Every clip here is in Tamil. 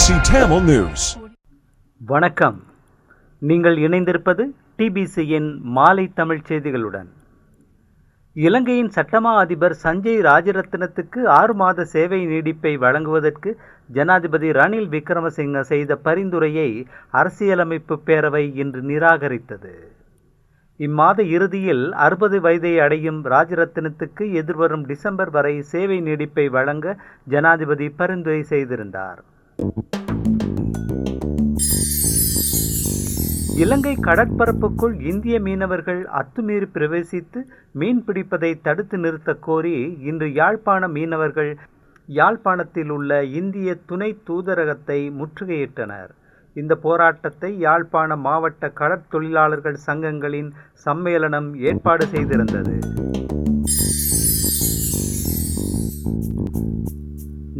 TBC Tamil News. வணக்கம். நீங்கள் இணைந்திருப்பது டிபிசியின் மாலை தமிழ் செய்திகளுடன். இலங்கையின் சட்டமா அதிபர் சஞ்சய் ராஜரத்னத்துக்கு 6 மாத சேவை நீடிப்பை வழங்குவதற்கு ஜனாதிபதி ரணில் விக்ரமசிங்க செய்த பரிந்துரையை அரசியலமைப்பு பேரவை இன்று நிராகரித்தது. இம்மாத இறுதியில் 60 வயதை அடையும் ராஜரத்னத்துக்கு எதிர்வரும் டிசம்பர் வரை சேவை நீடிப்பை வழங்க ஜனாதிபதி பரிந்துரை செய்திருந்தார். இலங்கை கடற்பரப்புக்குள் இந்திய மீனவர்கள் அத்துமீறி பிரவேசித்து மீன் பிடிப்பதை தடுத்து நிறுத்த கோரி இன்று யாழ்ப்பாண மீனவர்கள் யாழ்ப்பாணத்தில் உள்ள இந்திய துணை தூதரகத்தை முற்றுகையிட்டனர். இந்த போராட்டத்தை யாழ்ப்பாண மாவட்ட கடற்தொழிலாளர்கள் சங்கங்களின் சம்மேளனம் ஏற்பாடு செய்திருந்தது.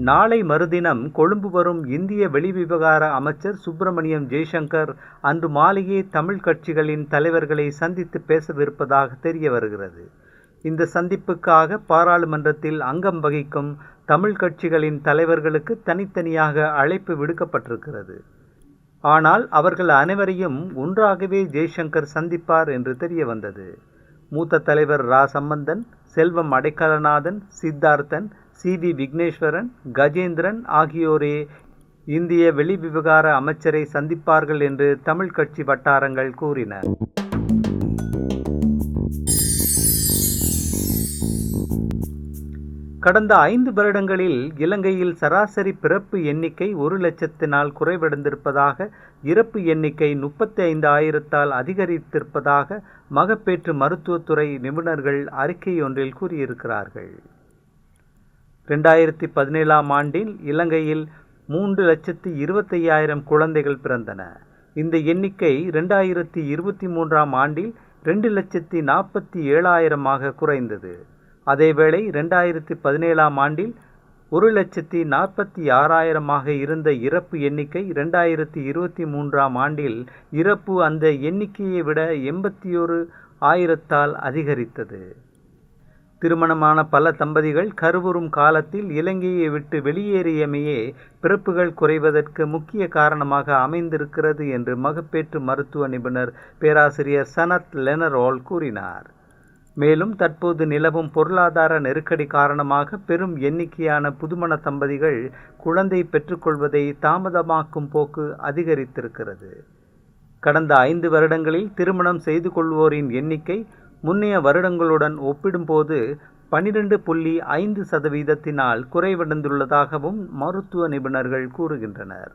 நாளை மறுதினம் கொழும்பு வரும் இந்திய வெளிவிவகார அமைச்சர் சுப்பிரமணியம் ஜெய்சங்கர் அன்று மாலையே தமிழ் கட்சிகளின் தலைவர்களை சந்தித்து பேசவிருப்பதாக தெரிய வருகிறது. இந்த சந்திப்புக்காக பாராளுமன்றத்தில் அங்கம் வகிக்கும் தமிழ் கட்சிகளின் தலைவர்களுக்கு தனித்தனியாக அழைப்பு விடுக்கப்பட்டிருக்கிறது. ஆனால் அவர்கள் அனைவரையும் ஒன்றாகவே ஜெய்சங்கர் சந்திப்பார் என்று தெரிய வந்தது. மூத்த தலைவர் ரா சம்பந்தன், செல்வம் அடைக்கலநாதன், சித்தார்த்தன், சி.வி. விக்னேஸ்வரன், கஜேந்திரன் ஆகியோரே இந்திய வெளிவிவகார அமைச்சரை சந்திப்பார்கள் என்று தமிழ் கட்சி வட்டாரங்கள் கூறின. கடந்த 5 வருடங்களில் இலங்கையில் சராசரி பிறப்பு எண்ணிக்கை 1,00,000 குறைவடைந்திருப்பதாக, இறப்பு எண்ணிக்கை 35,000 அதிகரித்திருப்பதாக மகப்பேற்று மருத்துவத்துறை நிபுணர்கள் அறிக்கையொன்றில் கூறியிருக்கிறார்கள். 2017 ஆண்டில் இலங்கையில் 3,25,000 குழந்தைகள் பிறந்தன. இந்த எண்ணிக்கை 2023 ஆண்டில் 2,47,000 குறைந்தது. அதேவேளை 2017 ஆண்டில் 1,46,000 இருந்த இறப்பு எண்ணிக்கை 2023 ஆண்டில் இறப்பு அந்த எண்ணிக்கையை விட 81,000 அதிகரித்தது. திருமணமான பல தம்பதிகள் கருவுறும் காலத்தில் இலங்கையை விட்டு வெளியேறியமையே பிறப்புகள் குறைவதற்கு முக்கிய காரணமாக அமைந்திருக்கிறது என்று மகப்பேற்று மருத்துவ நிபுணர் பேராசிரியர் சனத் லெனரோல் கூறினார். மேலும் தற்போது நிலவும் பொருளாதார நெருக்கடி காரணமாக பெரும் எண்ணிக்கையான புதுமண தம்பதிகள் குழந்தை பெற்றுக்கொள்வதை தாமதமாக்கும் போக்கு அதிகரித்திருக்கிறது. கடந்த 5 வருடங்களில் திருமணம் செய்து கொள்வோரின் எண்ணிக்கை முன்னைய வருடங்களுடன் ஒப்பிடும்போது 12.5% குறைவடைந்துள்ளதாகவும் மருத்துவ நிபுணர்கள் கூறுகின்றனர்.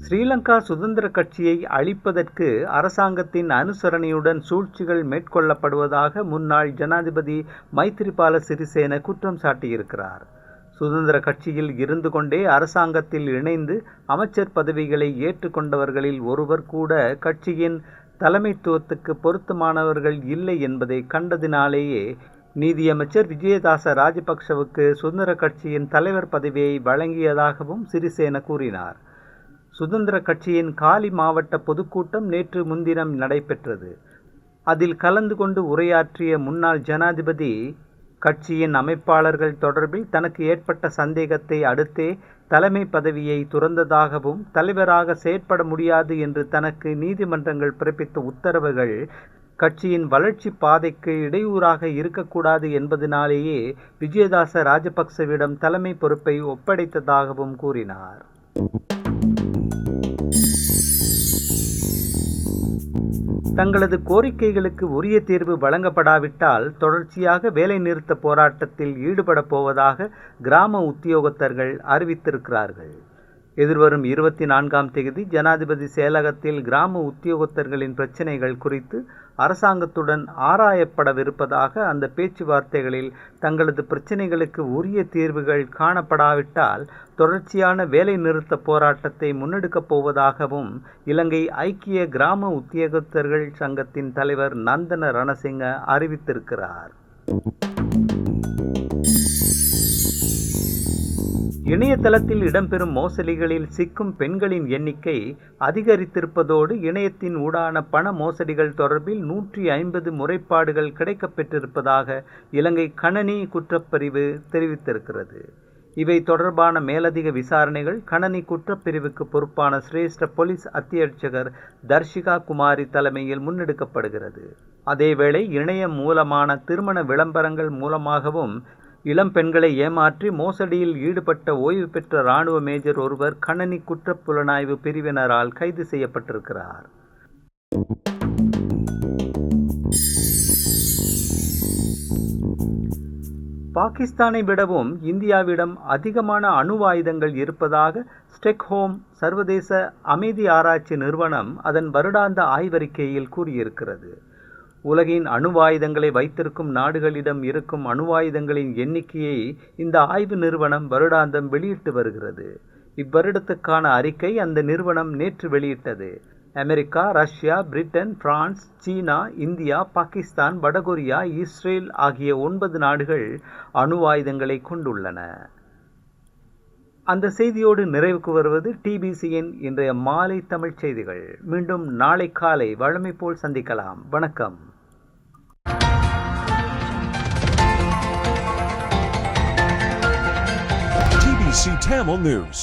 ஸ்ரீலங்கா சுதந்திர கட்சியை அழிப்பதற்கு அரசாங்கத்தின் அனுசரணையுடன் சூழ்ச்சிகள் மேற்கொள்ளப்படுவதாக முன்னாள் ஜனாதிபதி மைத்திரிபால சிறிசேன குற்றம் சாட்டியிருக்கிறார். சுதந்திர கட்சியில் இருந்து கொண்டே அரசாங்கத்தில் இணைந்து அமைச்சர் பதவிகளை ஏற்றுக்கொண்டவர்களில் ஒருவர் கூட கட்சியின் தலைமைத்துவத்துக்கு பொருத்தமானவர்கள் இல்லை என்பதை கண்டதினாலேயே நீதியமைச்சர் விஜயதாச ராஜபக்சவுக்கு சுதந்திர கட்சியின் தலைவர் பதவியை வழங்கியதாகவும் சிறிசேன கூறினார். சுதந்திர கட்சியின் காலி மாவட்ட பொதுக்கூட்டம் நேற்று முன்தினம் நடைபெற்றது. அதில் கலந்து கொண்டு உரையாற்றிய முன்னாள் ஜனாதிபதி கட்சியின் அமைப்பாளர்கள் தொடர்பில் தனக்கு ஏற்பட்ட சந்தேகத்தை அடுத்தே தலைமை பதவியை துறந்ததாகவும், தலைவராக செயற்பட முடியாது என்று தனக்கு நீதிமன்றங்கள் பிறப்பித்த உத்தரவுகள் கட்சியின் வளர்ச்சி பாதைக்கு இடையூறாக இருக்கக்கூடாது என்பதனாலேயே விஜயதாச ராஜபக்சவிடம் தலைமை பொறுப்பை ஒப்படைத்ததாகவும் கூறினார். தங்களது கோரிக்கைகளுக்கு உரிய தீர்வு வழங்கப்படாவிட்டால் தொடர்ச்சியாக வேலைநிறுத்த போராட்டத்தில் ஈடுபடப் போவதாக கிராம உத்தியோகத்தர்கள் அறிவித்திருக்கிறார்கள். எதிர்வரும் 24ஆம் தேதி ஜனாதிபதி செயலகத்தில் கிராம உத்தியோகத்தர்களின் பிரச்சினைகள் குறித்து அரசாங்கத்துடன் ஆராயப்படவிருப்பதாக, அந்த பேச்சுவார்த்தைகளில் தங்களது பிரச்சினைகளுக்கு உரிய தீர்வுகள் காணப்படாவிட்டால் தொடர்ச்சியான வேலை நிறுத்த போராட்டத்தை முன்னெடுக்கப் போவதாகவும் இலங்கை ஐக்கிய கிராம உத்தியோகத்தர்கள் சங்கத்தின் தலைவர் நந்தன ரணசிங்க அறிவித்திருக்கிறார். இணையதளத்தில் இடம்பெறும் மோசடிகளில் சிக்கும் பெண்களின் எண்ணிக்கை அதிகரித்திருப்பதோடு இணையத்தின் ஊடான பண மோசடிகள் தொடர்பில் 150 முறைப்பாடுகள் கிடைக்கப்பெற்றிருப்பதாக இலங்கை கணனி குற்றப்பிரிவு தெரிவித்திருக்கிறது. இவை தொடர்பான மேலதிக விசாரணைகள் கணனி குற்றப்பிரிவுக்கு பொறுப்பான சிரேஷ்ட போலீஸ் அத்தியட்சகர் தர்ஷிகா குமாரி தலைமையில் முன்னெடுக்கப்படுகிறது. அதேவேளை இணையம் மூலமான திருமண விளம்பரங்கள் மூலமாகவும் இளம் பெண்களை ஏமாற்றி மோசடியில் ஈடுபட்ட ஓய்வு பெற்ற இராணுவ மேஜர் ஒருவர் கணனி குற்றப்புலனாய்வு பிரிவினரால் கைது செய்யப்பட்டிருக்கிறார். பாகிஸ்தானை விடவும் இந்தியாவிடம் அதிகமான அணு ஆயுதங்கள் இருப்பதாக ஸ்டெக்ஹோம் சர்வதேச அமைதி ஆராய்ச்சி நிறுவனம் அதன் வருடாந்த ஆய்வறிக்கையில் கூறியிருக்கிறது. உலகின் அணுவாயுதங்களை வைத்திருக்கும் நாடுகளிடம் இருக்கும் அணுவாயுதங்களின் எண்ணிக்கையை இந்த ஆய்வு நிறுவனம் வருடாந்தம் வெளியிட்டு வருகிறது. இவ்வருடத்துக்கான அறிக்கை அந்த நிறுவனம் நேற்று வெளியிட்டது. அமெரிக்கா, ரஷ்யா, பிரிட்டன், பிரான்ஸ், சீனா, இந்தியா, பாகிஸ்தான், வடகொரியா, இஸ்ரேல் ஆகிய 9 நாடுகள் அணுவாயுதங்களை கொண்டுள்ளன. அந்த செய்தியோடு நிறைவுக்கு வருவது டிபிசியின் இன்றைய மாலை தமிழ் செய்திகள். மீண்டும் நாளை காலை வழமை போல் சந்திக்கலாம். வணக்கம். TBC Tamil News.